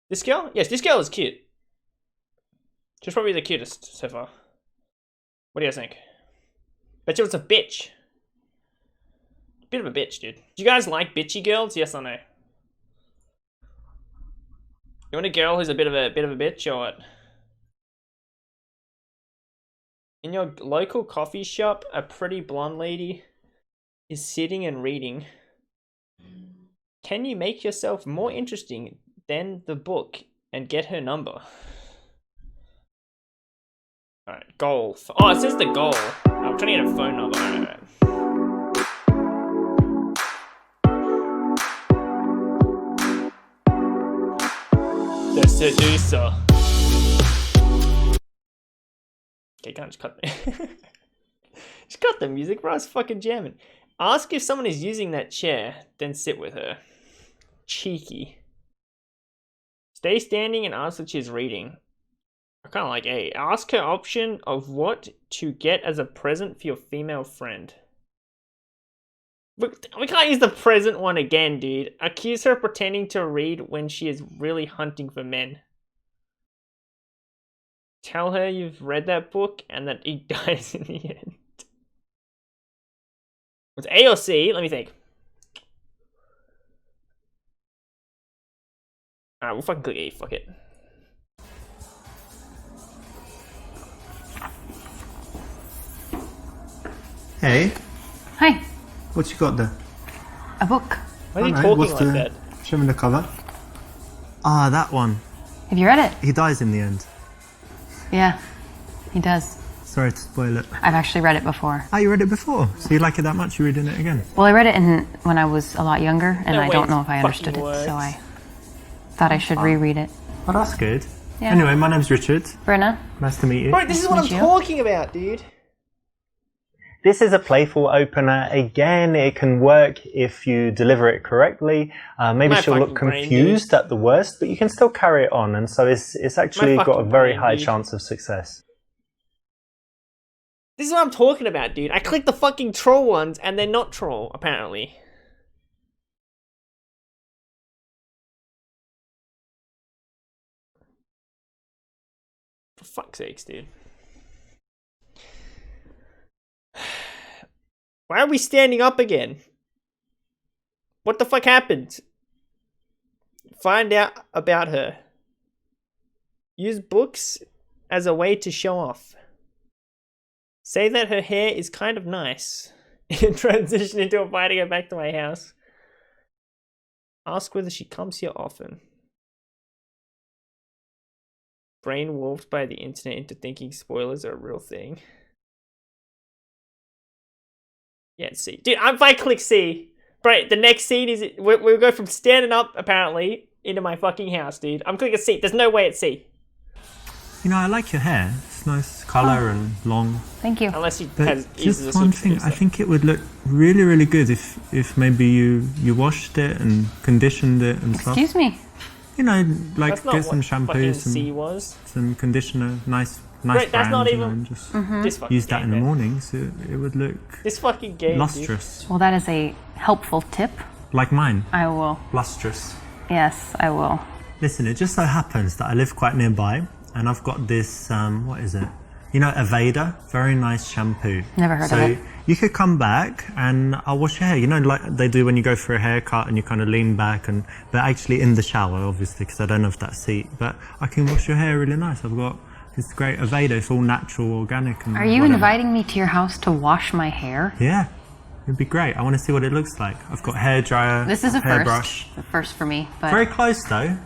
This girl? Yes, this girl is cute. She's probably the cutest so far. What do you guys think? Bet you it's a bitch. Bit of a bitch, dude. Do you guys like bitchy girls? Yes or no? You want a girl who's a bit of a bitch or what? In your local coffee shop, a pretty blonde lady is sitting and reading. Can you make yourself more interesting than the book and get her number? Alright, goal. Oh, it says the goal. I'm trying to get a phone number. Alright. The Seducer. Okay, can't just cut me. Just cut the music, bro. It's fucking jamming. Ask if someone is using that chair, then sit with her. Cheeky. Stay standing and ask that she's reading. I kind of like A. Ask her option of what to get as a present for your female friend. We can't use the present one again, dude. Accuse her of pretending to read when she is really hunting for men. Tell her you've read that book and that he dies in the end. It's A or C? Let me think. Alright, we'll fucking click A. Fuck it. Hey. Hi. What you got there? A book. Why are you talking like that? Show me the cover. Ah, that one. Have you read it? He dies in the end. Yeah, he does. Sorry to spoil it. I've actually read it before. Oh, you read it before? So you like it that much, you're reading it again? Well, I read it when I was a lot younger, and I don't know if I understood it, words. so I thought I should reread it. Oh, that's good. Yeah. Anyway, my name's Richard. Brenna. Nice to meet you. Bro, this is what I'm talking about, dude. This is a playful opener. Again, it can work if you deliver it correctly. Maybe she'll look confused at the worst, but you can still carry it on. And so it's actually got a very high chance of success. This is what I'm talking about, dude. I clicked the fucking troll ones and they're not troll, apparently. For fuck's sakes, dude. Why are we standing up again? What the fuck happened? Find out about her. Use books as a way to show off. Say that her hair is kind of nice. Transition into inviting her back to my house. Ask whether she comes here often. Brain warped by the internet into thinking spoilers are a real thing. Yeah, it's C. Dude, if I click C, bro, the next scene is... We'll go from standing up, apparently, into my fucking house, dude. I'm clicking C. There's no way it's C. You know, I like your hair. It's nice colour and long. Thank you. Unless he But has... just one thing, I think it would look really, really good if maybe you washed it and conditioned it and stuff. Excuse me. You know, like That's not get some what shampoo, fucking C was. some conditioner, nice Right, that's brand, not you know, even... and just This fucking use that game, in the man. morning so it would look This fucking game, lustrous. Well, that is a helpful tip. Like mine, I will. lustrous. Yes, I will. Listen, it just so happens that I live quite nearby and I've got this, what is it? You know, Aveda, very nice shampoo. Never heard of it. So you could come back and I'll wash your hair. You know, like they do when you go for a haircut and you kind of lean back but actually in the shower, obviously, because I don't have that seat. But I can wash your hair really nice. I've got this great Aveda. It's all natural, organic. And Are you whatever. inviting me to your house to wash my hair? Yeah, it'd be great. I want to see what it looks like. I've got hair dryer, This is a hairbrush. first. A first for me, but Very close though.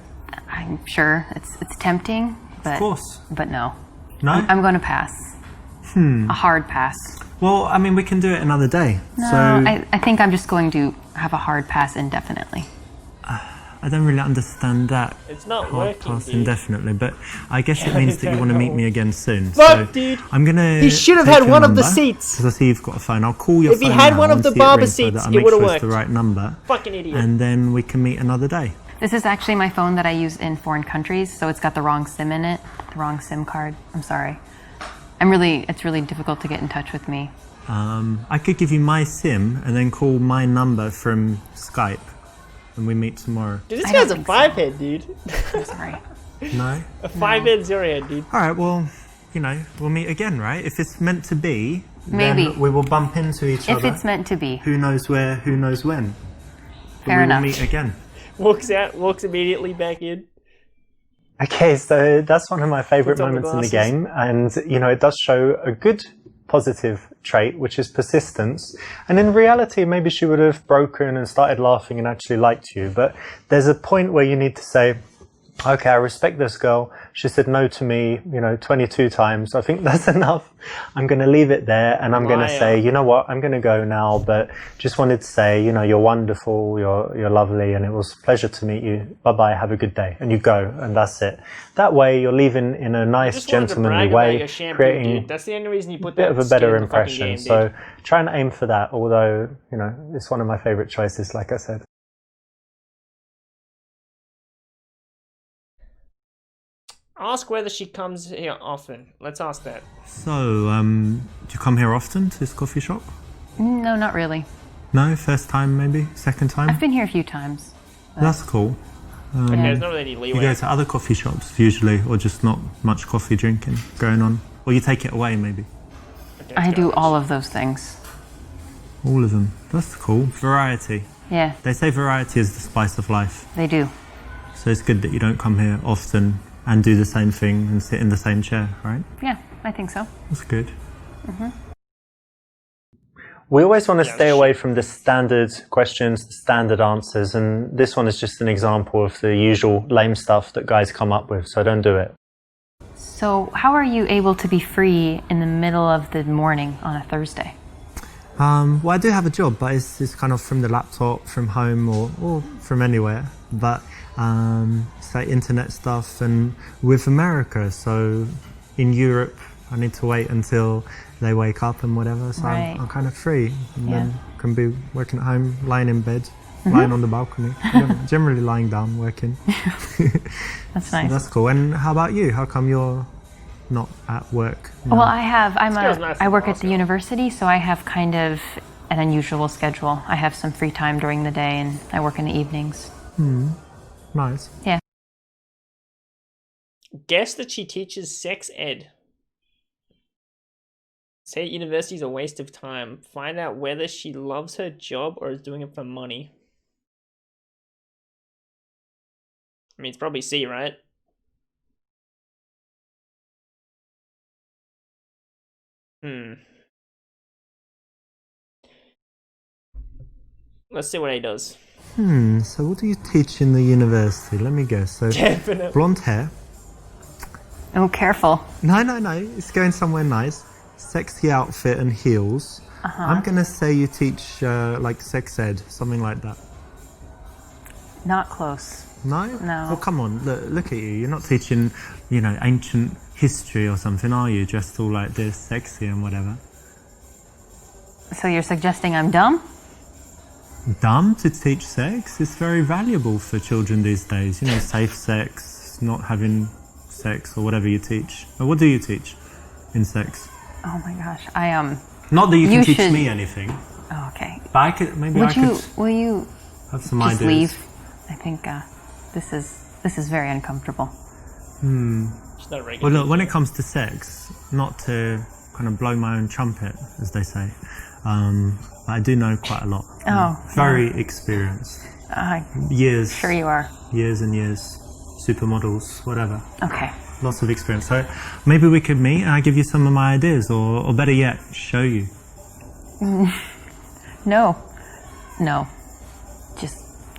I'm sure it's tempting. But, Of course. But no. No? I'm going to pass. A hard pass. Well, I mean, we can do it another day. No, So I think I'm just going to have a hard pass indefinitely. I don't really understand that. It's not Hard working, pass dude. indefinitely, but I guess it means that you want to meet me again soon. Fuck, so dude. I'm gonna. He should have take had your one of the number, seats. Because I see you've got a phone. I'll call your If he phone had now one of and the see barber rings so seats, that I it make would've sure it's worked. the right number. Fucking idiot. And then we can meet another day. This is actually my phone that I use in foreign countries, so it's got the wrong SIM in it, the wrong SIM card. I'm sorry. It's really difficult to get in touch with me. I could give you my SIM and then call my number from Skype. and we meet tomorrow. Dude, this guy's a 5-head, dude. I'm sorry. No? A 5-head 0-head, dude. Alright, well, you know, we'll meet again, right? If it's meant to be, Maybe. then we will bump into each other. If it's meant to be. Who knows where, who knows when. Fair enough. We will meet again. Walks out, walks immediately back in. Okay, so that's one of my favorite moments in the game, and you know, it does show a good positive trait, which is persistence. And in reality, maybe she would have broken and started laughing and actually liked you, but there's a point where you need to say, okay, I respect this girl. She said no to me, you know, 22 times. I think that's enough. I'm going to leave it there, and I'm going to say, you know what, I'm going to go now, but just wanted to say, you know, you're wonderful, you're lovely, and it was a pleasure to meet you. Bye-bye, have a good day. And you go, and that's it. That way, you're leaving in a nice, gentlemanly way, creating that's the only reason you put a bit of a better impression. So try and aim for that, although, you know, it's one of my favorite choices, like I said. Ask whether she comes here often. Let's ask that. So, do you come here often to this coffee shop? No, not really. No? First time maybe? Second time? I've been here a few times. That's cool. Okay, there's not really any leeway. You go to other coffee shops usually, or just not much coffee drinking going on? Or you take it away maybe? Okay, I do all of those things. All of them. That's cool. Variety. Yeah, They say variety is the spice of life. they do. So it's good that you don't come here often and do the same thing and sit in the same chair, right? Yeah, I think so. That's good. We always want to stay away from the standard questions, the standard answers, and this one is just an example of the usual lame stuff that guys come up with, so don't do it. So, how are you able to be free in the middle of the morning on a Thursday? Well, I do have a job, but it's kind of from the laptop, from home, or from anywhere. But it's like internet stuff, and with America, so in Europe, I need to wait until they wake up and whatever, so Right. I'm kind of free, and Yeah. then can be working at home, lying in bed, lying on the balcony, generally lying down, working. That's So nice. that's cool. And how about you? How come you're not at work? Well, girl's nice I and work at the awesome. university, so I have kind of an unusual schedule. I have some free time during the day, and I work in the evenings. Nice. Yeah. Guess that she teaches sex ed. Say university is a waste of time. Find out whether she loves her job or is doing it for money. I mean, it's probably C, right? Let's see what A does. So what do you teach in the university? Let me guess. So Definitely. blonde hair. Oh, careful. No. It's going somewhere nice. Sexy outfit and heels. I'm going to say you teach like sex ed, something like that. Not close. No? No. Well, come on. Look at you. You're not teaching, you know, ancient history or something, are you? Dressed all like this, sexy and whatever. So you're suggesting I'm dumb? Dumb to teach sex? It's very valuable for children these days. You know, safe sex, not having sex or whatever you teach. Or what do you teach in sex? Oh my gosh, Not that you can You teach should- me anything, Oh, okay. but I could, maybe Will you have some just ideas. leave? I think this is very uncomfortable. She's not a regular. Well, look, when it comes to sex, not to kind of blow my own trumpet, as they say, but I do know quite a lot. Oh, Very experienced. Years. Sure you are. Years and years. Supermodels, whatever. Okay. Lots of experience. So maybe we could meet and I give you some of my ideas, or better yet, show you. No.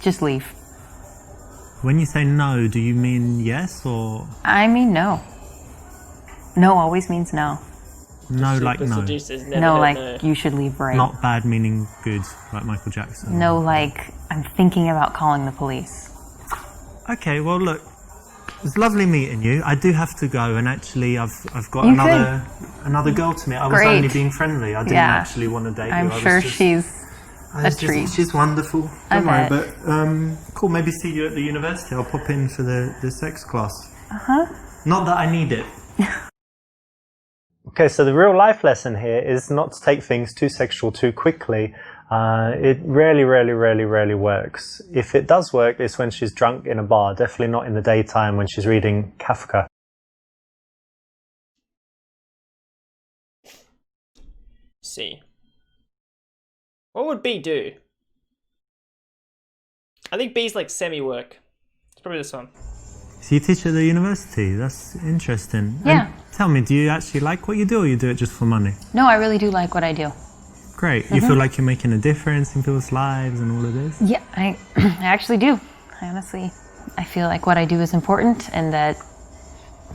Just leave. When you say no, do you mean yes or I mean no. No always means no. no like Super no? seducers never No, heard like no. you should leave right. Not bad meaning good, like Michael Jackson. No, like I'm thinking about calling the police. Okay, well look, it's lovely meeting you. I do have to go, and actually I've got You another girl to meet. I was Great. only being friendly. I didn't Yeah. actually want to date you. I'm I was sure just- she's I a was just- treat. She's wonderful. I Don't worry, bet. but cool. Maybe see you at the university. I'll pop in for the sex class. Not that I need it. Okay, so the real life lesson here is not to take things too sexual too quickly. It rarely works. If it does work, it's when she's drunk in a bar, definitely not in the daytime when she's reading Kafka. See. What would B do? I think B's like semi-work. It's probably this one. So you teach at the university? That's interesting. Yeah. And tell me, do you actually like what you do, or you do it just for money? No, I really do like what I do. Great. You feel like you're making a difference in people's lives and all of this? Yeah, I actually do. I feel like what I do is important, and that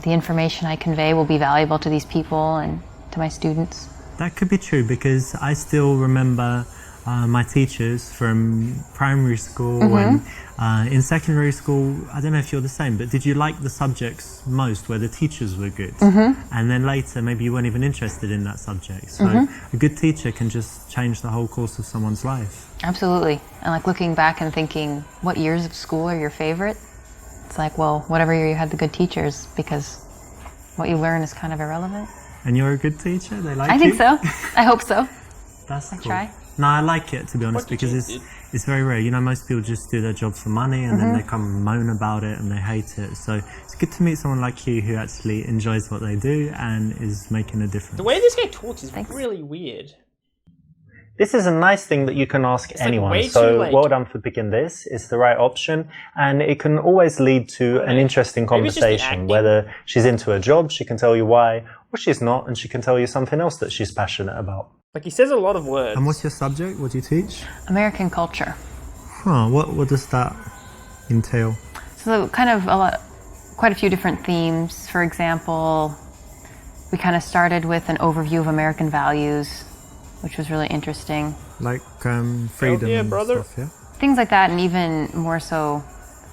the information I convey will be valuable to these people and to my students. That could be true, because I still remember my teachers from primary school and in secondary school. I don't know if you're the same, but did you like the subjects most where the teachers were good? And then later maybe you weren't even interested in that subject. So a good teacher can just change the whole course of someone's life. Absolutely. And like looking back and thinking, what years of school are your favorite? It's like, well, whatever year you had the good teachers, because what you learn is kind of irrelevant. And you're a good teacher? They like you? I think so. I hope so. That's cool. Try. No, I like it, to be honest, because it's very rare. You know, most people just do their job for money and then they come and moan about it and they hate it. So it's good to meet someone like you who actually enjoys what they do and is making a difference. The way this guy talks is really weird. This is a nice thing that you can ask anyone. Like so well done for picking this. It's the right option, and it can always lead to an interesting conversation. Whether she's into a job, she can tell you why, or she's not, and she can tell you something else that she's passionate about. Like, he says a lot of words. And what's your subject? What do you teach? American culture. Huh, what does that entail? So kind of quite a few different themes. For example, we kind of started with an overview of American values, which was really interesting. Like freedom and stuff, yeah? Things like that, and even more so,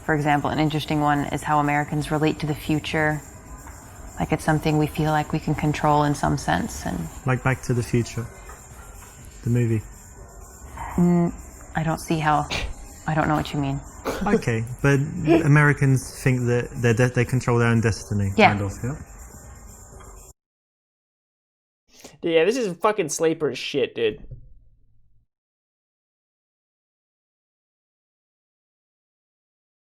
for example, an interesting one is how Americans relate to the future. Like it's something we feel like we can control in some sense. And like Back to the Future, the movie. I don't know what you mean. Okay, but Americans think that they control their own destiny, kind of, yeah? Yeah, this is fucking sleeper as shit, dude.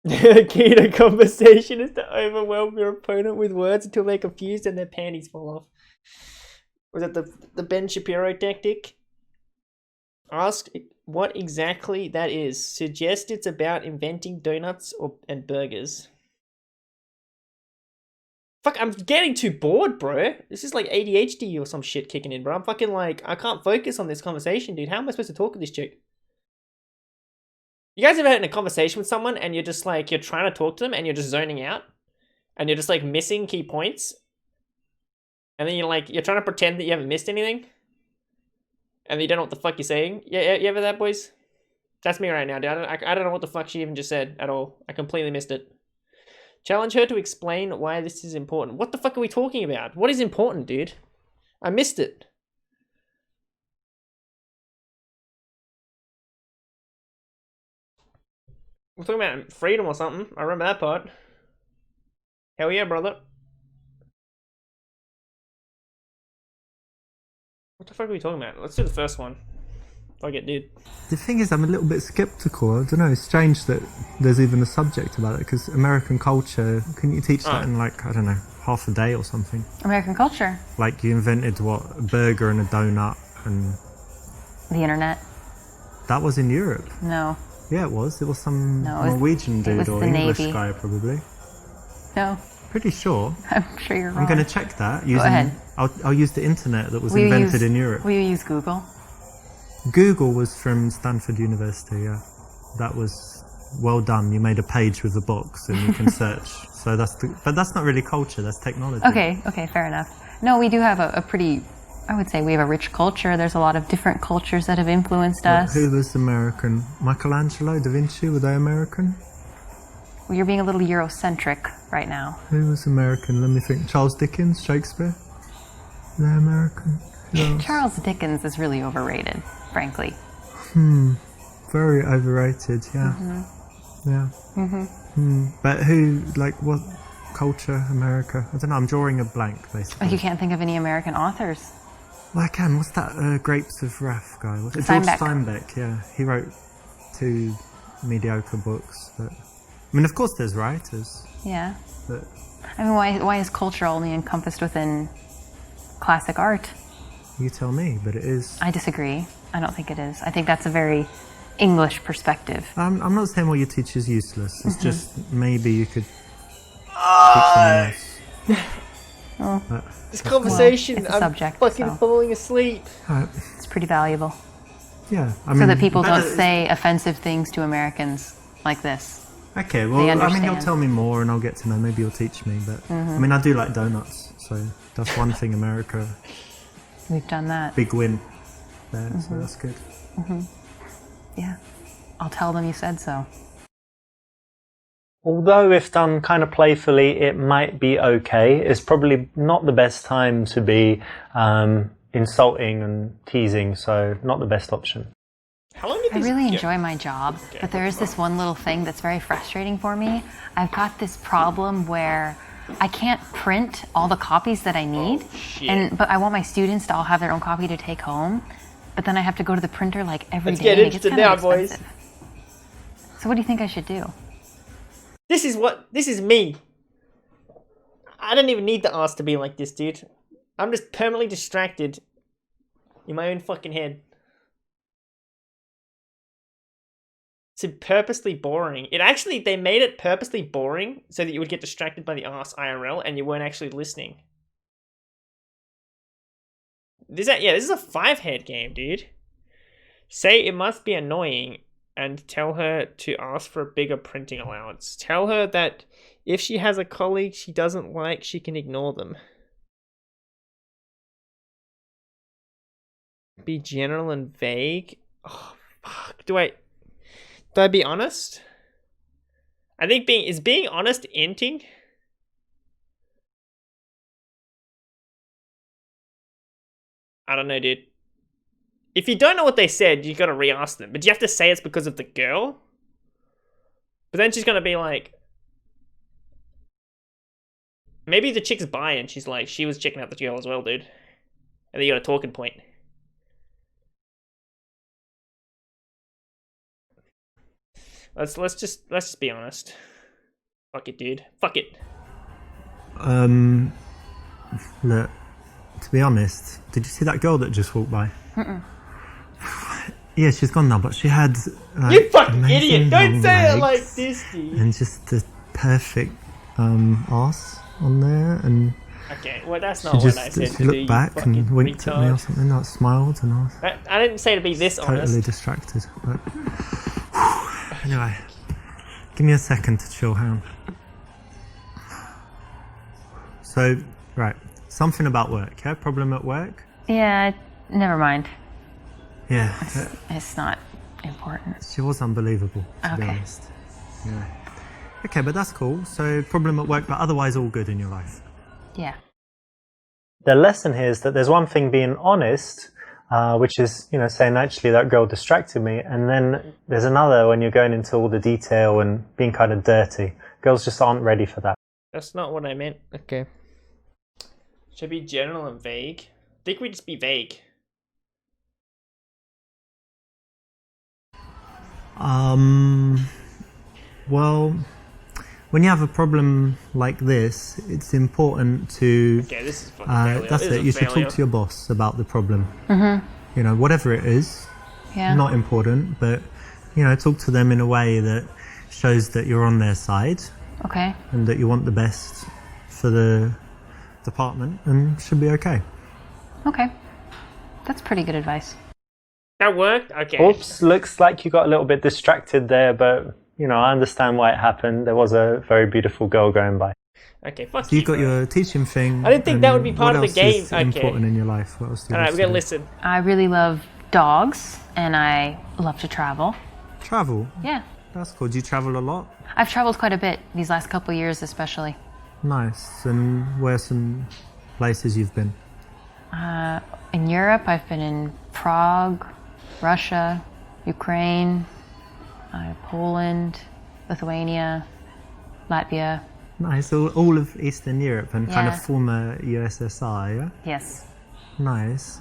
Key to conversation is to overwhelm your opponent with words until they're confused and their panties fall off. Was that the Ben Shapiro tactic? Ask what exactly that is. Suggest it's about inventing donuts and burgers. Fuck, I'm getting too bored, bro. This is like ADHD or some shit kicking in, bro. I'm fucking like, I can't focus on this conversation, dude. How am I supposed to talk to this chick? You guys ever had a conversation with someone and you're just like, you're trying to talk to them and you're just zoning out? And you're just like missing key points? And then you're trying to pretend that you haven't missed anything? And you don't know what the fuck you're saying? Yeah, you ever that, boys? That's me right now, dude. I don't know what the fuck she even just said at all. I completely missed it. Challenge her to explain why this is important. What the fuck are we talking about? What is important, dude? I missed it. We're talking about freedom or something. I remember that part. Hell yeah, brother. What the fuck are we talking about? Let's do the first one. Fuck it, dude. The thing is, I'm a little bit skeptical. I don't know, it's strange that there's even a subject about it, because American culture, couldn't you teach that in like, I don't know, half a day or something? American culture. Like you invented, what, a burger and a donut and... The internet. That was in Europe? No. Yeah, it was. It was some Norwegian dude or English guy, probably. No. Pretty sure. I'm sure you're wrong. I'm going to check that. Go ahead. I'll use the internet that was invented in Europe. Will you use Google? Google was from Stanford University, yeah. That was well done. You made a page with a box and you can search. So but that's not really culture, that's technology. Okay, fair enough. No, we do have a pretty, I would say we have a rich culture. There's a lot of different cultures that have influenced us. Who was American? Michelangelo, Da Vinci, were they American? Well, you're being a little Eurocentric right now. Who was American? Let me think. Charles Dickens, Shakespeare? They're American. Charles Dickens is really overrated, frankly. Very overrated, yeah. But who, like, what culture, America? I don't know, I'm drawing a blank, basically. Like you can't think of any American authors? Well, I can. What's that Grapes of Wrath guy? What's it? George Steinbeck, yeah. He wrote 2 mediocre books. But I mean, of course there's writers. Yeah. But I mean, why is culture only encompassed within classic art? you tell me, but it is. I disagree. I don't think it is. I think that's a very English perspective. I'm not saying what you teach is useless. It's just maybe you could teach someone else. This conversation, it's a I'm subject, fucking so. falling asleep. It's pretty valuable. Yeah, I So mean, that people don't say offensive things to Americans like this. Okay, well, I mean, you'll tell me more and I'll get to know. Maybe you'll teach me, but I mean, I do like donuts, so that's one thing America, We've done that. big win there, so that's good. Yeah. I'll tell them you said so. Although if done kind of playfully, it might be okay. It's probably not the best time to be insulting and teasing, so not the best option. How long did I these really go? enjoy my job, but there is this one little thing that's very frustrating for me. I've got this problem where I can't print all the copies that I need, but I want my students to all have their own copy to take home. But then I have to go to the printer like every Let's day. get And it gets into kind now, of boys. expensive. So what do you think I should do? This is me. I don't even need the ass to be like this, dude. I'm just permanently distracted in my own fucking head. It's purposely boring. They made it purposely boring so that you would get distracted by the ass IRL and you weren't actually listening. This is a 5-head game, dude. Say it must be annoying and tell her to ask for a bigger printing allowance. Tell her that if she has a colleague she doesn't like, she can ignore them. Be general and vague. Oh, fuck. Do I be honest? I think being honest inting? I don't know, dude. If you don't know what they said, you gotta re-ask them. But you have to say it's because of the girl? But then she's gonna be like... Maybe the chick's bi and she's like, she was checking out the girl as well, dude. And then you got a talking point. Let's just be honest. Fuck it, dude. Fuck it. Look, to be honest, did you see that girl that just walked by? Yeah, she's gone now, but she had You fucking amazing idiot! Don't long say it legs like this, dude. and just the perfect arse on there, and Okay, well that's she not what I just said she to do, looked you back and fucking winked at me or retard. something, like smiled, and I was I didn't say to be this totally honest. distracted. But anyway, give me a second to chill. Hang on. So, right, something about work. Yeah, problem at work. Yeah, never mind. Yeah, It's not important. she was unbelievable, to be Okay. honest. Yeah. Okay, but that's cool. So, problem at work, but otherwise all good in your life. Yeah. The lesson here is that there's one thing being honest, which is, saying actually that girl distracted me, and then there's another when you're going into all the detail and being kind of dirty. Girls just aren't ready for that. That's not what I meant. Okay. Should be general and vague. I think we just be vague. Well, when you have a problem like this, it's important to. Okay, this is fucking failure. That's This is it. a You should failure. talk to your boss about the problem. Whatever it is, Yeah. not important, but talk to them in a way that shows that you're on their side Okay. and that you want the best for the department, and should be okay. Okay. That's pretty good advice. That worked? Okay. Oops, looks like you got a little bit distracted there, but, I understand why it happened. There was a very beautiful girl going by. Okay, fuck So you. you got your teaching thing. I didn't think that would be and part what of the else game. is Okay. important in your life? What else do you Alright, love we gotta to do? listen. I really love dogs and I love to travel. Travel. Yeah. That's cool. Do you travel a lot? I've traveled quite a bit these last couple of years, especially. Nice. And where are some places you've been? In Europe, I've been in Prague, Russia, Ukraine, Poland, Lithuania, Latvia. Nice. All of Eastern Europe and kind of Yeah. former USSR, yeah? Yes. Nice.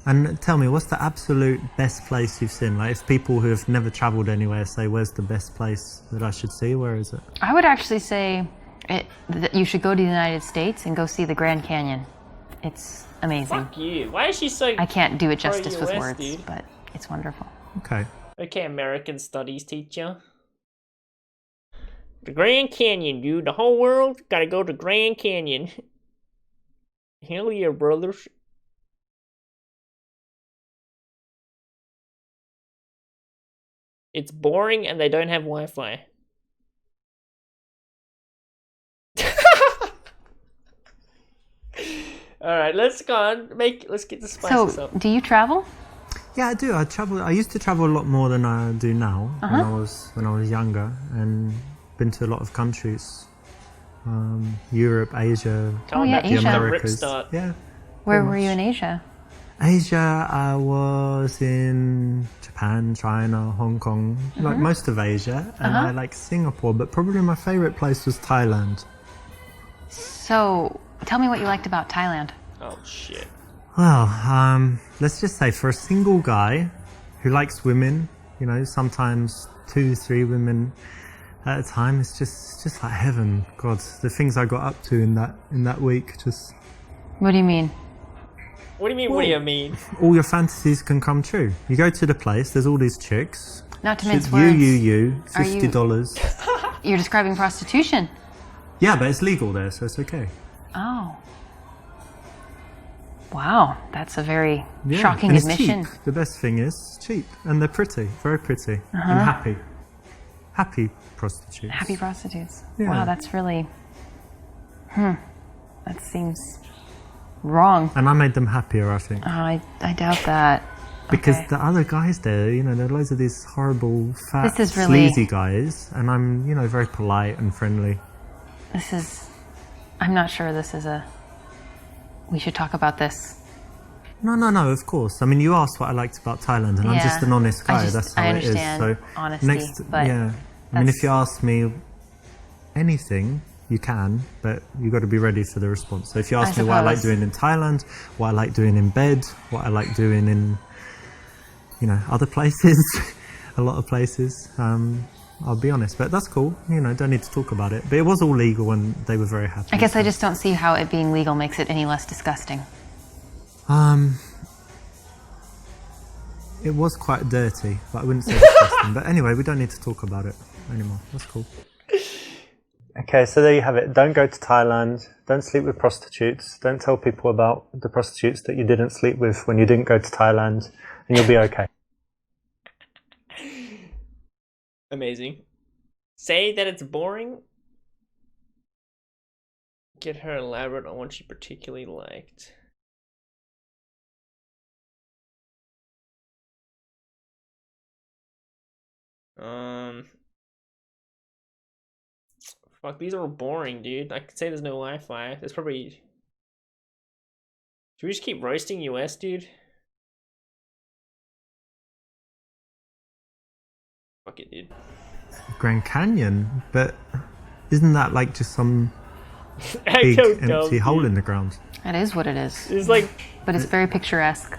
And tell me, what's the absolute best place you've seen? Like, if people who have never travelled anywhere say, where's the best place that I should see, where is it? I would actually say that you should go to the United States and go see the Grand Canyon. It's amazing. Fuck you. Why is she so... I can't do it justice with words, dude. but it's wonderful. Okay. Okay, American Studies teacher. The Grand Canyon, dude. The whole world gotta go to Grand Canyon. Hell yeah, brothers. It's boring and they don't have Wi-Fi. Alright, let's go on. Let's get the spices up. So, do you travel? Yeah, I do. I used to travel a lot more than I do now. When I was younger, and been to a lot of countries. Europe, Asia, Asia. the Americas. Yeah. Where were you in Asia? Asia, I was in Japan, China, Hong Kong, like most of Asia, and I like Singapore, but probably my favorite place was Thailand. So, tell me what you liked about Thailand. Oh, shit. Well, let's just say for a single guy who likes women, you know, sometimes 2-3 women at a time, it's just like heaven. God, the things I got up to in that week, just... What do you mean? What do you mean, what do you mean? All your fantasies can come true. You go to the place, there's all these chicks. Not to mince words. You, $50. You're describing prostitution. Yeah, but it's legal there, so it's okay. Oh. Wow, that's a very Yeah, shocking and it's admission. cheap. The best thing is cheap, and they're pretty, very pretty, and happy. Happy prostitutes. Happy prostitutes. Yeah. Wow, that's really... That seems wrong. And I made them happier, I think. Oh, I doubt that. Because Okay. the other guys there, you know, there are loads of these horrible, fat, This is really- sleazy guys, and I'm, you know, very polite and friendly. I'm not sure this is we should talk about this. No, of course. I mean, you asked what I liked about Thailand, and I'm Yeah. just an honest guy. I That's how it is. understand So honesty, but yeah. I mean, if you ask me anything, you can, but you got to be ready for the response. So if you ask me what I like suppose. doing in Thailand, what I like doing in bed, what I like doing in, you know, other places, a lot of places, I'll be honest. But that's cool. You know, don't need to talk about it. But it was all legal, and they were very happy. I guess I just don't see how it being legal makes it any less disgusting. It was quite dirty, but I wouldn't say disgusting. But anyway, we don't need to talk about it anymore. That's cool. Okay, so there you have it. Don't go to Thailand. Don't sleep with prostitutes. Don't tell people about the prostitutes that you didn't sleep with when you didn't go to Thailand, and you'll be okay. Amazing. Say that it's boring. Get her elaborate on what she particularly liked. Fuck, these are all boring, dude. I could say there's no Wi-Fi. There's probably... Should we just keep roasting US, dude? Fuck it, dude. Grand Canyon, but isn't that like just some I big don't know, empty hole dude. in the ground? It is what it is. It's like... But it's very picturesque.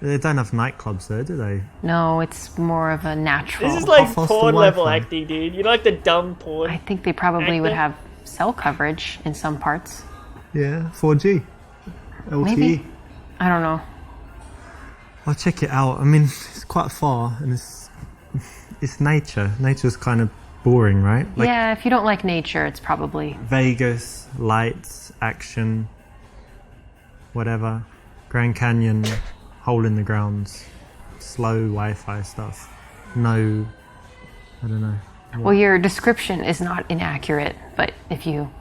They don't have nightclubs there, do they? No, it's more of a natural. This is like fast the porn level Wi-Fi? acting, dude. You know, like the dumb porn. I think they probably would Acting? have cell coverage in some parts. Yeah, 4G. LTE. Maybe. I don't know. I'll check it out. I mean, it's quite far, and it's nature. Nature's kind of boring, right? Like Yeah, if you don't like nature, it's probably... Vegas, lights, action, whatever. Grand Canyon, hole in the ground, slow Wi-Fi stuff. No, I don't know. Well, your description is not inaccurate, but if you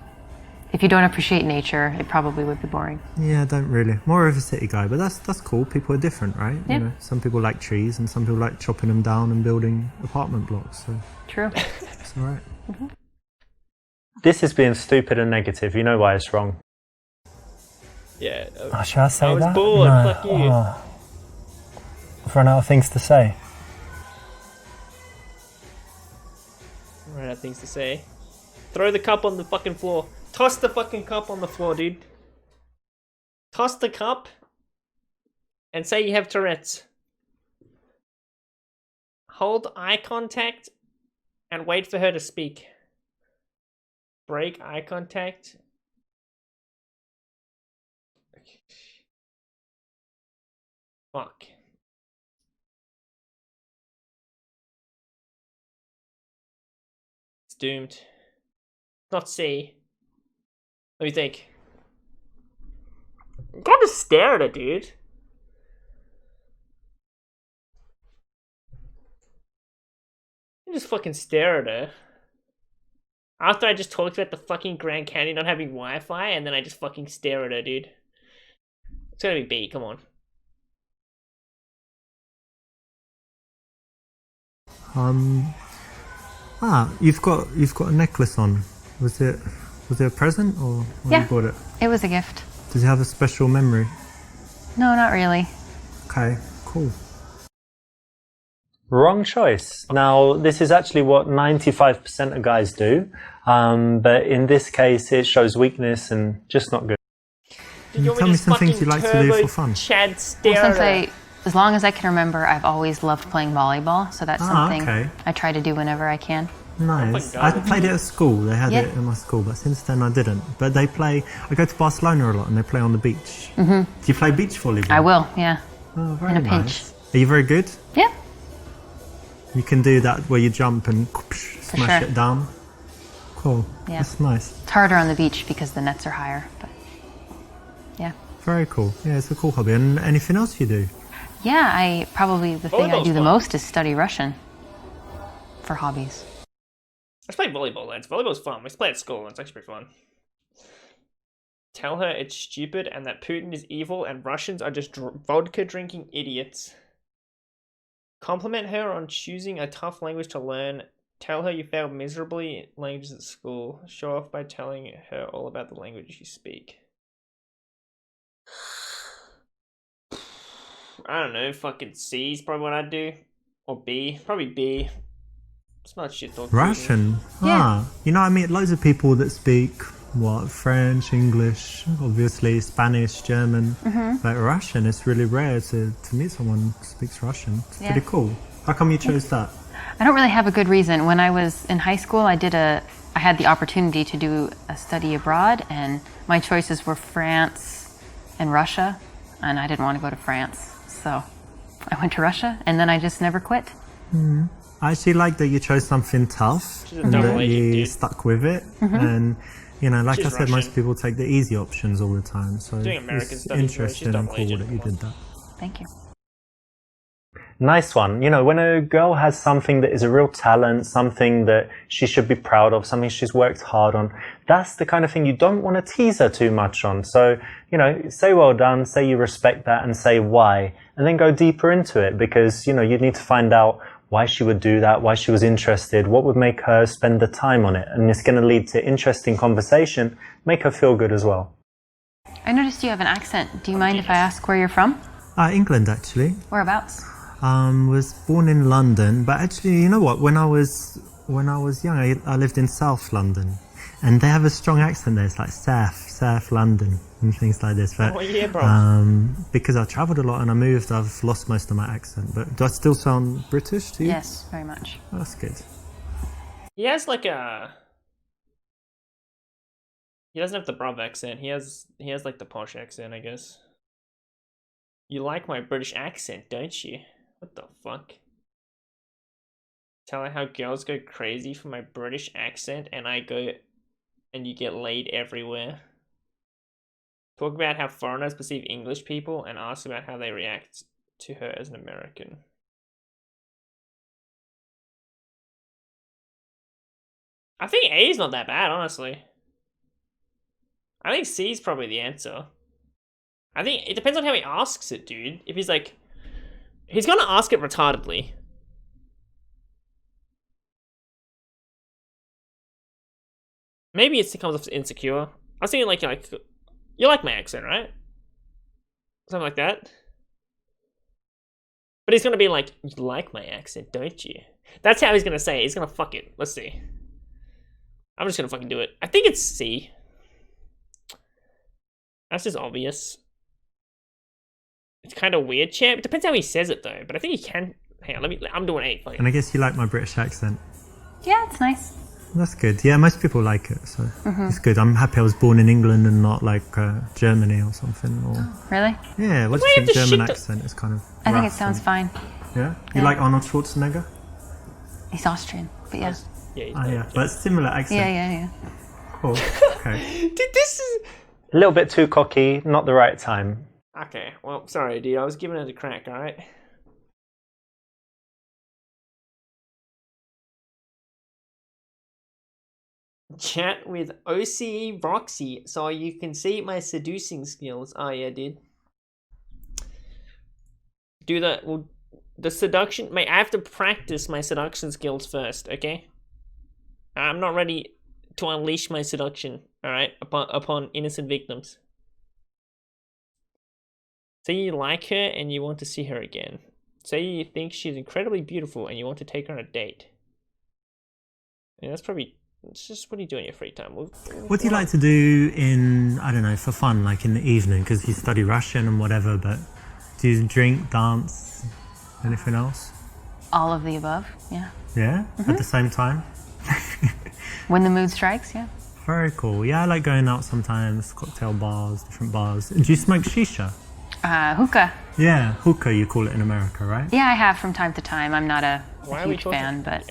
don't appreciate nature, it probably would be boring. Yeah, I don't really. More of a city guy, but that's cool. People are different, right? Yeah. You know, some people like trees, and some people like chopping them down and building apartment blocks. So True. it's all right. This is being stupid and negative. You know why it's wrong. Yeah. Oh, should I say I was that? bored, No. fuck you. Oh. I've run out of things to say. Right, I have things to say. Throw the cup on the fucking floor. Toss the fucking cup on the floor, dude. Toss the cup and say you have Tourette's. Hold eye contact and wait for her to speak. Break eye contact. Fuck. It's doomed. Not C. What do you think? You gotta stare at her, dude. You just fucking stare at her. After I just talked about the fucking Grand Canyon not having Wi-Fi, and then I just fucking stare at her, dude. It's gonna be B, come on. You've got a necklace on. Was it a present or Yeah, you bought it? It was a gift. Does it have a special memory? No, not really. Okay, cool. Wrong choice. Now, this is actually what 95% of guys do, but in this case, it shows weakness and just not good. Tell me some things you like to do for fun. Chad stare Well, as long as I can remember, I've always loved playing volleyball, so that's something okay. I try to do whenever I can. Nice. Oh my God. I played it at school. They had Yeah. it in my school, but since then I didn't. But I go to Barcelona a lot and they play on the beach. Mm-hmm. Do you play beach volleyball? I will, yeah. Oh, very In a nice. pinch. Are you very good? Yeah, You can do that where you jump and smash sure. it down. Cool. Yeah. That's nice. it's harder on the beach because the nets are higher, but yeah. Very cool. Yeah, it's a cool hobby. And anything else you do? Yeah, the thing I Volleyball's do the fun. most is study Russian for hobbies. Let's play volleyball, lads. Volleyball's fun. Let's play at school. It's actually pretty fun. Tell her it's stupid and that Putin is evil and Russians are just vodka drinking idiots. Compliment her on choosing a tough language to learn. Tell her you failed miserably in languages at school. Show off by telling her all about the language you speak. I don't know. Fucking C is probably what I'd do. Or B. Probably B. Smart shit talk. Russian? Yeah. You know, I meet loads of people that speak, French, English, obviously Spanish, German. Mm-hmm. But Russian, it's really rare to meet someone who speaks Russian. It's Yeah. pretty cool. How come you chose that? I don't really have a good reason. When I was in high school, I had the opportunity to do a study abroad, and my choices were France and Russia, and I didn't want to go to France, so I went to Russia, and then I just never quit. I actually like that you chose something tough She's a and double that agent, you dude. stuck with it. Mm-hmm. And, like She's I said, Russian. most people take the easy options all the time. So Doing American it's studies, she's interesting and double cool agent, that you come on. did that. Thank you. Nice one. When a girl has something that is a real talent, something that she should be proud of, something she's worked hard on, that's the kind of thing you don't want to tease her too much on. So, say well done, say you respect that, and say why, and then go deeper into it because, you need to find out why she would do that, why she was interested, what would make her spend the time on it. And it's going to lead to interesting conversation, make her feel good as well. I noticed you have an accent. Do you mind if I ask where you're from? England, actually. Whereabouts? Was born in London, but actually, you know what? When I was young, I lived in South London, and they have a strong accent there. It's like South London and things like this. But Oh yeah, bro. because I travelled a lot and I moved, I've lost most of my accent. But do I still sound British to you? Yes, very much. Oh, that's good. He has like a. He doesn't have the Brav accent. He has like the posh accent, I guess. You like my British accent, don't you? What the fuck? Tell her how girls go crazy for my British accent and you get laid everywhere. Talk about how foreigners perceive English people and ask about how they react to her as an American. I think A is not that bad, honestly. I think C is probably the answer. I think it depends on how he asks it, dude. If he's like... He's gonna ask it retardedly. Maybe it comes off insecure. I was thinking like, you like my accent, right? Something like that. But he's gonna be like, you like my accent, don't you? That's how he's gonna say it. He's gonna fuck it. Let's see. I'm just gonna fucking do it. I think it's C. That's just obvious. It's kind of weird chair. It depends how he says it though. But I think he can. Hang on, I'm doing 8. And I guess you like my British accent. Yeah, it's nice. That's good. Yeah, most people like it, so it's good. I'm happy I was born in England and not like Germany or something. Or Really? yeah, what do you think? German accent is kind of. I think it sounds fine. Yeah, you like Arnold Schwarzenegger? He's Austrian, but yeah. Yeah, but similar accent. Yeah. Cool. Okay. Dude, this is A little bit too cocky, not the right time. okay. Well, sorry, dude. I was giving it a crack. All right. Chat with OCE Roxy so you can see my seducing skills. Oh yeah, dude. Do the seduction. Mate, I have to practice my seduction skills first. Okay. I'm not ready to unleash my seduction. All right, upon innocent victims. Say you like her and you want to see her again. Say you think she's incredibly beautiful and you want to take her on a date. Yeah, that's probably. It's just what do you do in your free time? What do you like to do in, I don't know, for fun, like in the evening? Because you study Russian and whatever, but do you drink, dance, anything else? All of the above, yeah. Yeah? At the same time? When the mood strikes, yeah. Very cool. Yeah, I like going out sometimes, cocktail bars, different bars. Do you smoke shisha? Hookah. Yeah, hookah you call it in America, right? Yeah, I have from time to time. I'm not a Why are we huge talking? fan, but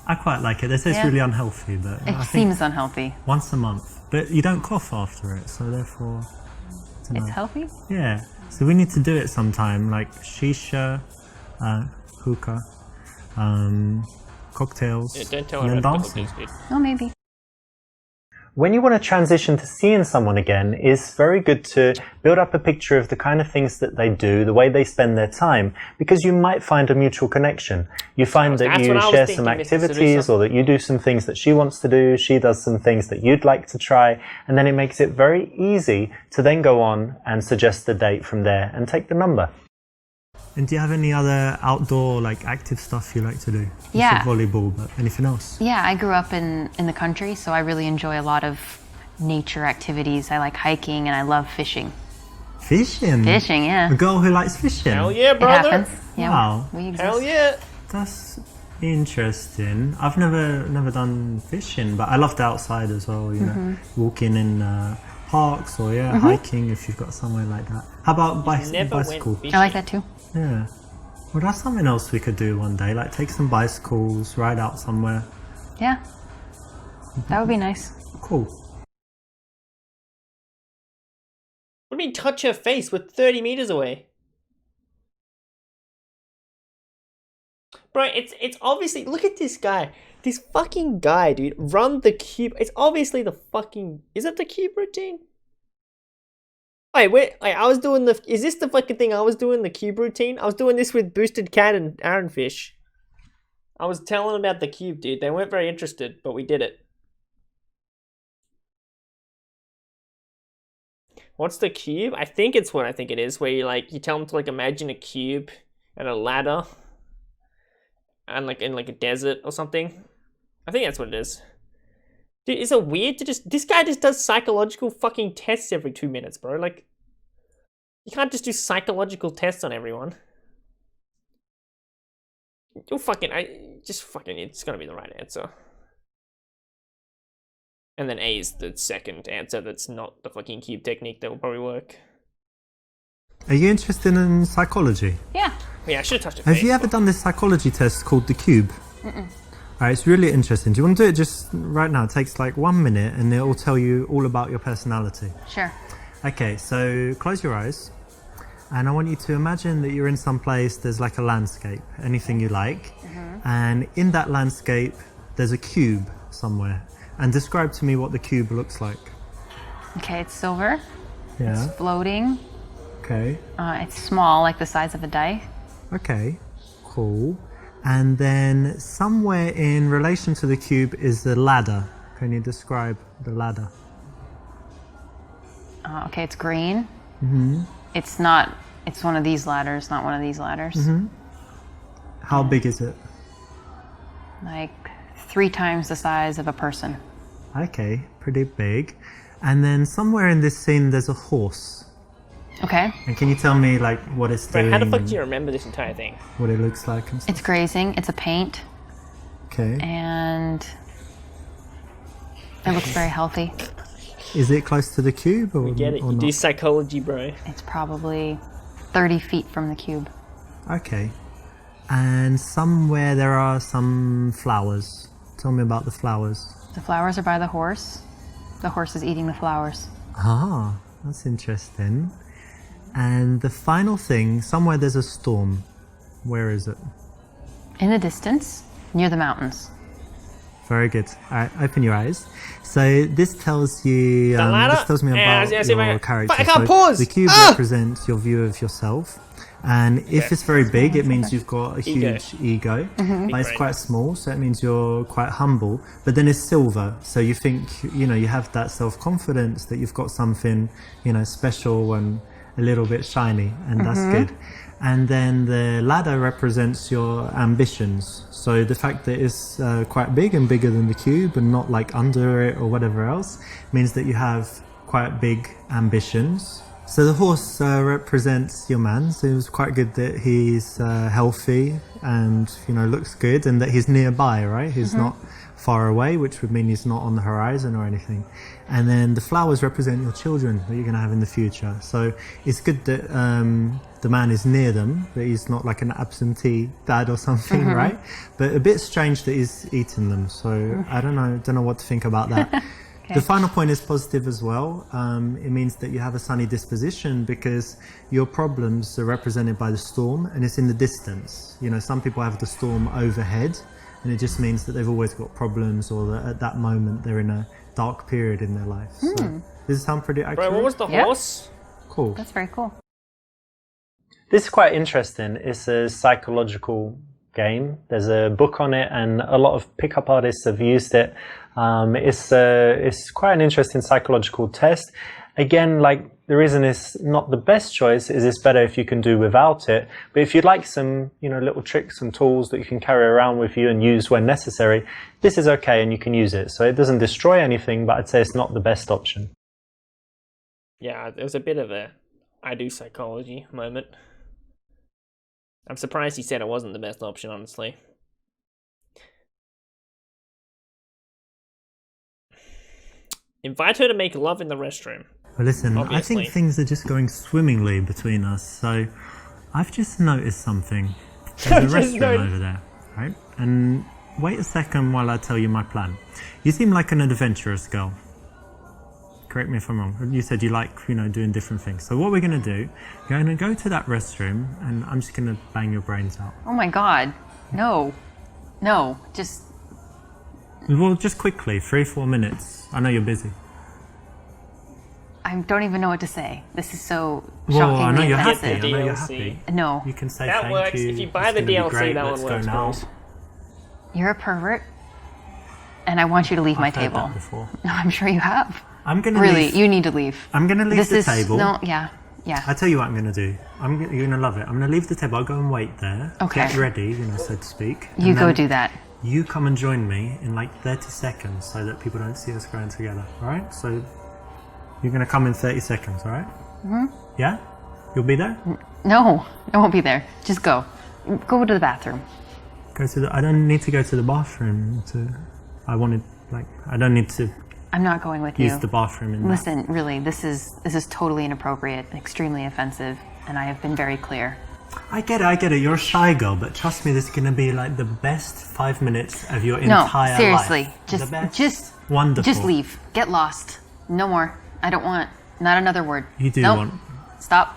I quite like it. They say it's Yeah. really unhealthy, but it I think seems unhealthy. once a month. But you don't cough after it, so therefore... I don't It's know. healthy? Yeah, so we need to do it sometime, like shisha, hookah, cocktails, Yeah, don't tell and her then about the dancing. hookahs, dude. Oh, maybe. When you want to transition to seeing someone again, it's very good to build up a picture of the kind of things that they do, the way they spend their time, because you might find a mutual connection. You find that That's you what I was share thinking, some Mr. activities, Seducer. or that you do some things that she wants to do, she does some things that you'd like to try, and then it makes it very easy to then go on and suggest the date from there and take the number. And do you have any other outdoor, like, active stuff you like to do? You Yeah. said volleyball, but anything else? Yeah, I grew up in the country, so I really enjoy a lot of nature activities. I like hiking and I love fishing. Fishing? Fishing, yeah. A girl who likes fishing? Hell yeah, It brother. happens. Yeah, Wow. we exist. Hell yeah. That's interesting. I've never done fishing, but I love the outside as well, you know, walking in parks or hiking if you've got somewhere like that. How about Never went bicycle? fishing. I like that too. Yeah. Well, that's something else we could do one day, like take some bicycles, ride out somewhere. Yeah. That would be nice. Cool. What do you mean touch her face? We're 30 meters away. Bro, it's obviously... Look at this guy. This fucking guy, dude. Run the cube. It's obviously the fucking... Is it the cube routine? Wait, I was doing the... Is this the fucking thing I was doing, the cube routine? I was doing this with Boosted Cat and Aaron Fish. I was telling them about the cube, dude. They weren't very interested, but we did it. What's the cube? I think it's what I think it is, where you tell them to imagine a cube and a ladder and in a desert or something. I think that's what it is. Dude, is it weird to this guy just does psychological fucking tests every 2 minutes, bro? You can't just do psychological tests on everyone. It's gonna be the right answer. And then A is the second answer that's not the fucking cube technique that will probably work. Are you interested in psychology? Yeah. Yeah, I should have touched it. Have you ever done this psychology test called the cube? Alright, it's really interesting. Do you want to do it just right now? It takes 1 minute and it will tell you all about your personality. Sure. Okay, so close your eyes and I want you to imagine that you're in some place, there's a landscape, anything you like, and in that landscape there's a cube somewhere. And describe to me what the cube looks like. Okay, it's silver. Yeah. It's floating. Okay. It's small, like the size of a die. Okay. Cool. And then somewhere in relation to the cube is the ladder. Can you describe the ladder? Okay, it's green. It's one of these ladders, not one of these ladders. How big is it? 3 times the size of a person. Okay, pretty big. And then somewhere in this scene there's a horse. Okay. And can you tell me like what it's doing? How the fuck do you remember this entire thing? What it looks like and stuff? It's grazing. It's a paint. Okay. And it looks very healthy. Is it close to the cube or, Get it? or You not? do psychology, bro. It's probably 30 feet from the cube. Okay. And somewhere there are some flowers. Tell me about the flowers. The flowers are by the horse. The horse is eating the flowers. Ah, that's interesting. And the final thing, somewhere there's a storm. Where is it? In the distance, near the mountains. Very good. All right, open your eyes. So this tells you. This tells me about your character. I can't pause. The cube represents your view of yourself, and if it's very big, it means you've got a huge ego. But it's quite small, so it means you're quite humble. But then it's silver, so you think you have that self-confidence that you've got something special and a little bit shiny, and that's good. And then the ladder represents your ambitions. So the fact that it's quite big and bigger than the cube and not like under it or whatever else means that you have quite big ambitions. So the horse represents your man. So it was quite good that he's healthy and looks good, and that he's nearby, right? He's not far away, which would mean he's not on the horizon or anything. And then the flowers represent your children that you're going to have in the future. So it's good that the man is near them, that he's not like an absentee dad or something, right? But a bit strange that he's eating them. So I don't know what to think about that. Okay. The final point is positive as well. It means that you have a sunny disposition because your problems are represented by the storm, and it's in the distance. Some people have the storm overhead, and it just means that they've always got problems, or that at that moment they're in a dark period in their life. So, does it sound pretty accurate? Bro, what was the horse? Cool. That's very cool. This is quite interesting. It's a psychological game. There's a book on it, and a lot of pickup artists have used it. It's quite an interesting psychological test. Again, like, the reason it's not the best choice is it's better if you can do without it. But if you'd like some, little tricks and tools that you can carry around with you and use when necessary, this is okay and you can use it. So it doesn't destroy anything, but I'd say it's not the best option. Yeah, there was a bit of a I do psychology moment. I'm surprised he said it wasn't the best option, honestly. Invite her to make love in the restroom. Well, listen, Obviously. I think things are just going swimmingly between us. So I've just noticed something. There's a restroom over there, right? And wait a second while I tell you my plan. You seem like an adventurous girl. Correct me if I'm wrong. You said you like, doing different things. So what we're going to do, you're going to go to that restroom, and I'm just going to bang your brains out. Oh my god. No. Just... Well, just quickly, 3-4 minutes. I know you're busy. I don't even know what to say. This is so Well, shockingly I know you're happy. offensive. I know you're DLC. happy. No. You can say That thank works. you. If you buy It's the gonna be DLC, great. that one Let's works, go now. guys. You're a pervert, and I want you to leave my I've heard table. that before. No, I'm sure you have. I'm gonna Really, leave. you need to leave. I'm gonna leave the table. No, yeah. I tell you what I'm gonna do. You're gonna love it. I'm gonna leave the table. I'll go and wait there. Okay. Get ready, so to speak. You and go then do that. You come and join me in like 30 seconds, so that people don't see us going together. All right? So you're gonna come in 30 seconds. All right? Yeah. You'll be there. No, I won't be there. Just go. Go to the bathroom. Go to the. I don't need to go to the bathroom. I don't need to I'm not going with use you. the bathroom in that. Listen, really, this is totally inappropriate, extremely offensive, and I have been very clear. I get it. You're a shy girl, but trust me, this is going to be like the best 5 minutes of your entire No, seriously, life. just Wonderful. Just leave. Get lost. No more. I don't want. Not another word. You do Nope. want. Stop.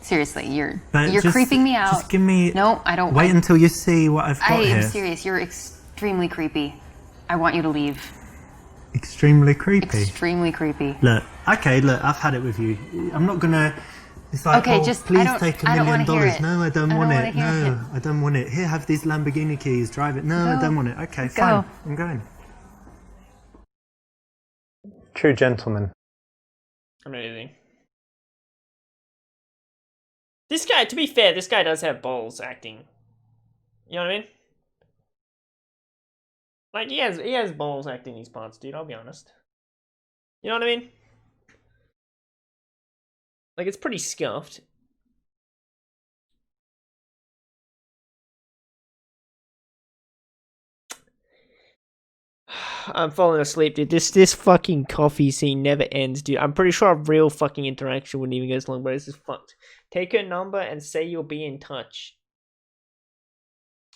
Seriously, you're Just- creeping me out. Just give me. No, I don't. Wait until you see what I've got I here. am serious. You're extremely creepy. I want you to leave. Extremely creepy. Extremely creepy. Look, I've had it with you. I'm not gonna. It's like, Okay, oh, just- please I don't- take $1 I don't million. wanna hear it. No, I don't I want don't it. wanna hear No, I don't want it. Here, have these Lamborghini keys. Drive it. No, I Go. don't want it. Okay, Go. fine. I'm going. True gentleman. Amazing. This guy, to be fair, this guy does have balls acting. You know what I mean? Like, he has balls acting these parts, dude, I'll be honest. You know what I mean? Like, it's pretty scuffed. I'm falling asleep, dude. This fucking coffee scene never ends, dude. I'm pretty sure a real fucking interaction wouldn't even go as long, but this is fucked. Take her number and say you'll be in touch.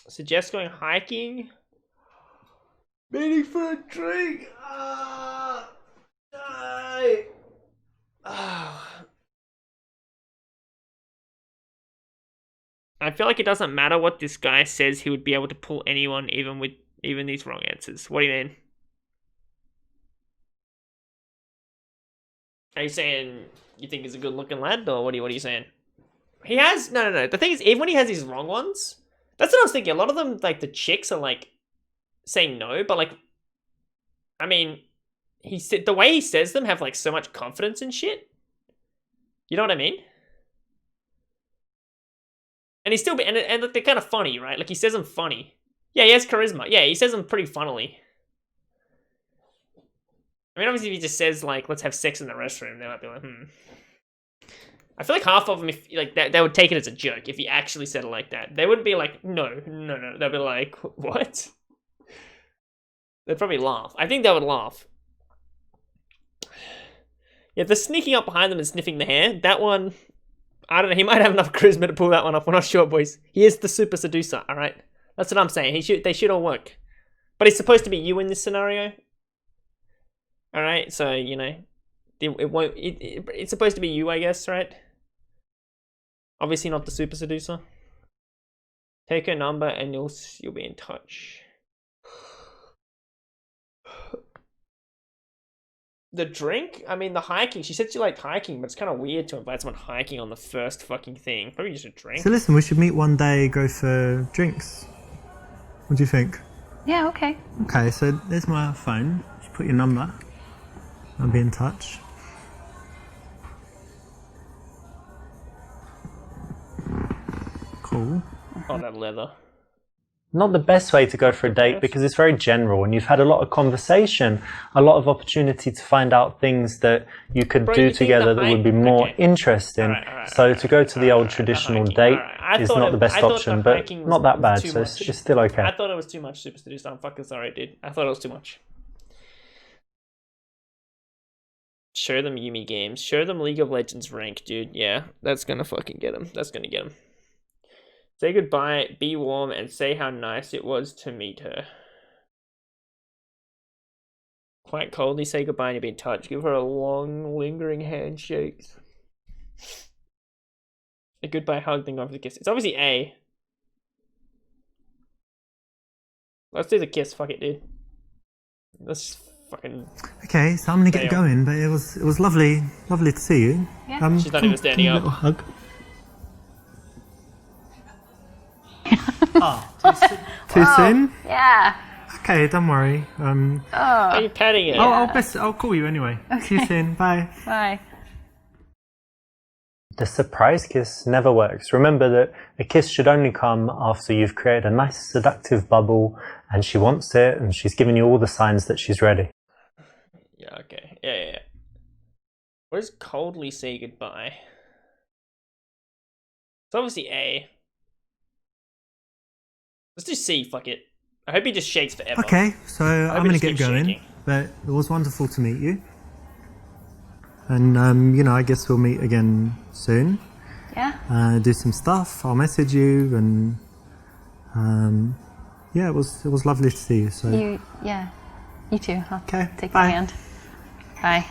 Suggest going hiking. Meeting for a drink. I feel like it doesn't matter what this guy says. He would be able to pull anyone, even with these wrong answers. What do you mean? Are you saying you think he's a good-looking lad, or what are you saying? He has no. The thing is, even when he has these wrong ones, that's what I was thinking. A lot of them, like the chicks, are like saying no, but like, I mean, he said the way he says them have like so much confidence and shit. You know what I mean? And he's still and they're kind of funny, right? Like he says them funny. Yeah, he has charisma. Yeah, he says them pretty funnily. I mean, obviously, if he just says like, "Let's have sex in the restroom," they might be like, I feel like half of them, if like that, they would take it as a joke. If he actually said it like that, they wouldn't be like, no. They'd be like, what? They'd probably laugh. I think they would laugh. Yeah, the sneaking up behind them and sniffing the hair, that one, I don't know. He might have enough charisma to pull that one off. We're not sure, boys. He is the super seducer. All right, that's what I'm saying. They should all work. But it's supposed to be you in this scenario. All right, so you know, it's supposed to be you, I guess, right? Obviously not the super seducer. Take her number and you'll be in touch. The drink? I mean, the hiking. She said she liked hiking, but it's kind of weird to invite someone hiking on the first fucking thing. Probably just a drink. So listen, we should meet one day, go for drinks. What do you think? Yeah, okay. Okay, so there's my phone. Just put your number. I'll be in touch. Cool. Oh, that leather. Not the best way to go for a date because it's very general and you've had a lot of conversation, a lot of opportunity to find out things that you could do together that would be more interesting. So to go to the old traditional date is not the best option, but not that bad, so it's still okay. I thought it was too much, Super Seducer. I'm fucking sorry, dude. I thought it was too much. Show them Yumi games. Show them League of Legends rank, dude. Yeah, that's gonna fucking get him. That's gonna get him. Say goodbye, be warm, and say how nice it was to meet her. Quite coldly say goodbye and you'll be in touch. Give her a long, lingering handshake. A goodbye hug, then go for the kiss. It's obviously A. Let's do the kiss. Fuck it, dude. Let's just fucking... Okay, so I'm gonna get going, but it was lovely to see you. Yeah. She's not even standing up. A little hug. Too soon? Yeah. Okay, don't worry. Why are you patting it? I'll call you anyway. Okay. See you soon. Bye. Bye. The surprise kiss never works. Remember that a kiss should only come after you've created a nice seductive bubble and she wants it and she's given you all the signs that she's ready. Yeah, okay. Yeah. What does coldly say goodbye? It's obviously A. Let's do C, fuck it. I hope he just shakes forever. Okay, so I'm going to get going, shaking. but it was wonderful to meet you. And, you know, I guess we'll meet again soon. Yeah. Do some stuff, I'll message you, and, yeah, it was lovely to see you. So You too. I'll okay, take bye. my hand. Bye.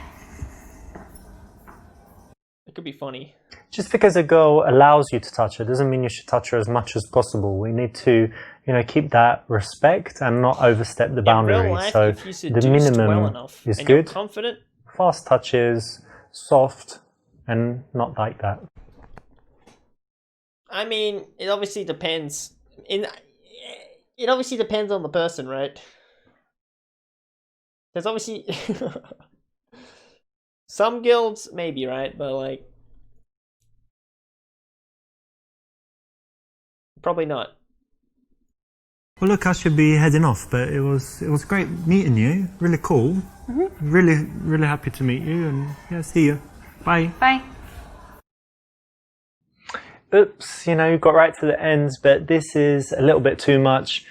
It could be funny. Just because a girl allows you to touch her doesn't mean you should touch her as much as possible. We need to, you know, keep that respect and not overstep the boundary. In real life, so if you the minimum well enough is and good. You're confident. Fast touches, soft, and not like that. I mean, it obviously depends. It obviously depends on the person, right? There's obviously some guilds, maybe, right? But like, probably not. Well, look, I should be heading off, but it was great meeting you. Really cool. Mm-hmm. Really happy to meet you, and yeah, see you. Bye. Bye. oops, you know, you got right to the end, but this is a little bit too much.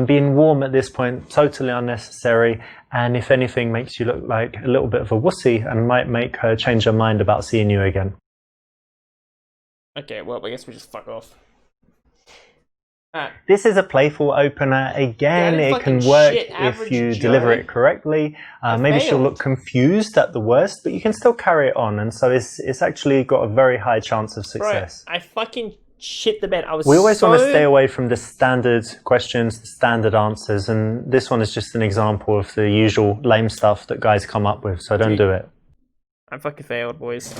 Being warm at this point, totally unnecessary, and if anything makes you look like a little bit of a wussy and might make her change her mind about seeing you again. Okay, well, I guess we just fuck off. This is a playful opener. Again, it can work if you deliver it correctly. Maybe she'll look confused at the worst, but you can still carry it on, and so it's actually got a very high chance of success. Bro, I fucking shit the bed. We always want to stay away from the standard questions, the standard answers, and this one is just an example of the usual lame stuff that guys come up with, so don't do it. I fucking failed, boys.